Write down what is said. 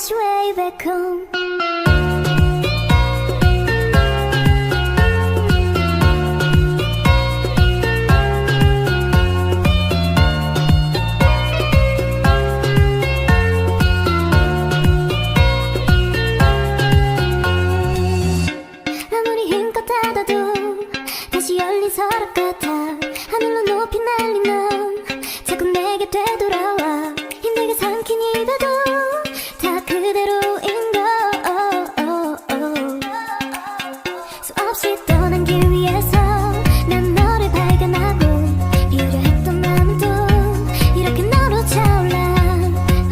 다시 way back home. 아무리 힘껏 닫아도 다시 열린 서랍 같아. 하늘로 높이 날리면 자꾸 내게 되돌아.